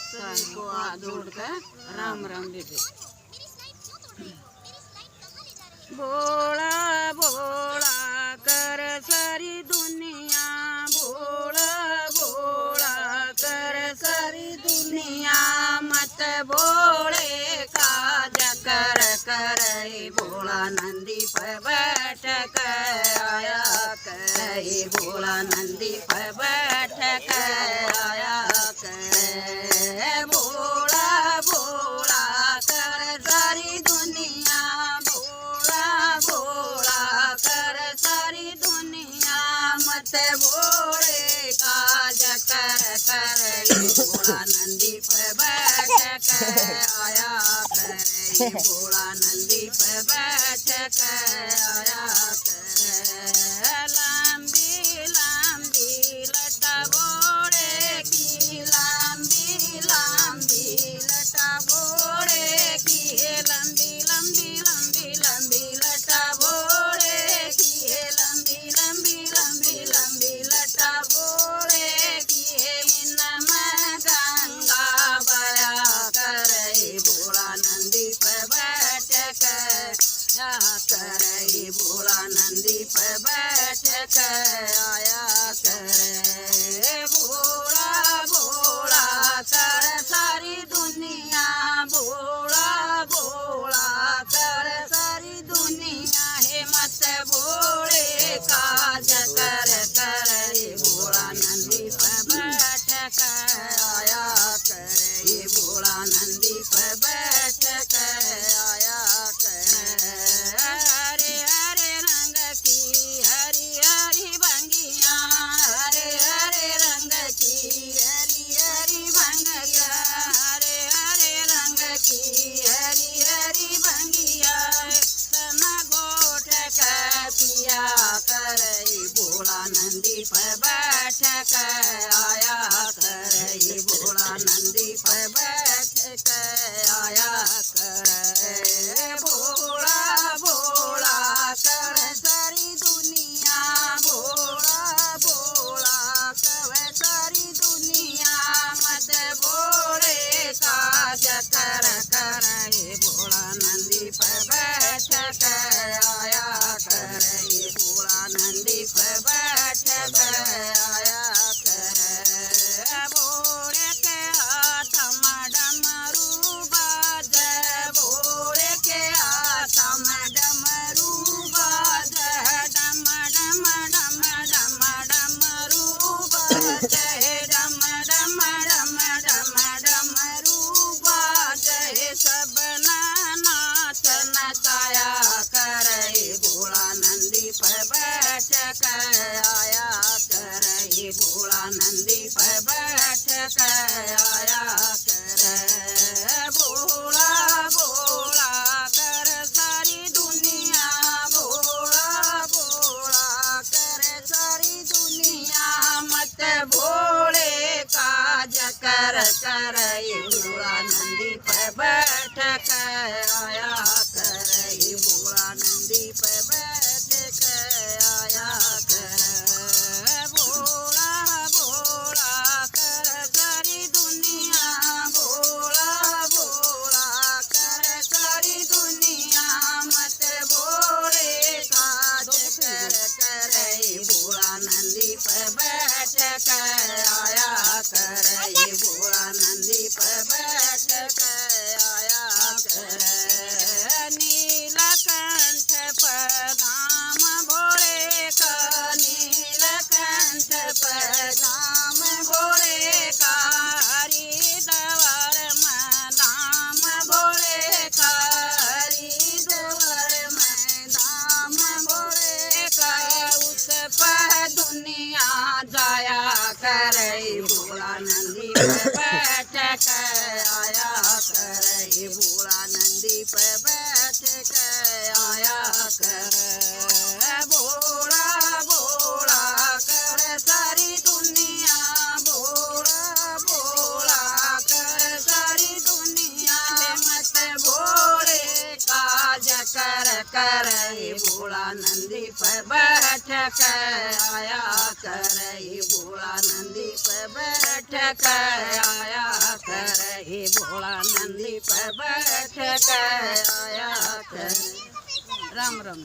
सभी को हाथ जोड़कर राम राम दीदी। भोला भोला कर सारी दुनिया, भोला भोला कर सारी दुनिया, मत भोले काज कर कर भोला नंदी पर बैठ कर आया कर, भोला नंदी पर बैठ कर आया कर। भोला भोला कर सारी दुनिया, भोला भोला कर सारी दुनिया, मत भोले काज कर कर भोला नंदी पर बैठ कर आया कर, भोला नंदी पर बैठ कर आया कर। लंबी लंबी लटा भोले की, लंबी लंबी लटा भोले की, लंबी लंबी लंबी लंबी लटा भोले की, लंबी लंबी लंबी लंबी लटा भोले की। इनमें गंगा बया करे भोला नंदी पर बैठ कर करे, भोला नंदी पर बैठ कर आया करे। भोला भोला कर सारी दुनिया, भोला भोला कर सारी दुनिया, हे मत भोले काज कर कर भोला नंदी पर बैठ कर आया करे, भोला नंदी पर बैठ कर आया करे। हरे हरे रंग की हरी हरी भंगिया, हरे हरे रंग की हरी हरी भंगिया, हरे हरे रंग की हरी हरी भंगिया, तना गोठ का पिया करे भोला नंदी पर बैठ कर आया करे, भोला नंदी पर बैठ कर आया करे। भोला भोला कर सारी दुनिया, भोला भोला कर सारी दुनिया, मत भोले काज कर कर भोला नंदी पर बैठ कर आया करे, भोला नंदी पर बैठ कर आया करे। भोले के हाथ में डमरू बाजे, भोले के हाथ में डमरू बाजे, डम डम डम डम डमरू बाजे, डम डम डम डम डमरू बाजे। सब नाच नचाया करे भोला नंदी पर बैठ कर आया करे, भोला नंदी पर बैठ कर आया करे। भोला भोला कर सारी दुनिया, भोला भोला कर सारी दुनिया, मत भोले काज कर कर भोला नंदी पर बैठ कर आया करे, भोला नंदी पर बैठ कर आया करे। भोला भोला कर सारी दुनिया, भोला भोला कर सारी दुनिया, मत भोले काज कर कर भोला नंदी पर बैठ कर आया करे, भोला नंदी पर बैठ कर आया करे। नीलकंठ पदाम भोले का, नीलकंठ पदाम भोले का, हरिद्वार में धाम भोले का, हरिद्वार में धाम भोले का, उस पर दुनिया जाया करे भोला नंदी पर बैठ कर आया करे, भोला नंदी पर बैठ कर आया करे। भोला भोला कर सारी दुनिया, भोला भोला कर सारी दुनिया, मत भोले काज कर कर भोला नंदी पर बैठ कर आया करे, भोला नंदी पर बैठ कर आया करे। करे भोला नंदी पर बैठ के आया करे। राम राम।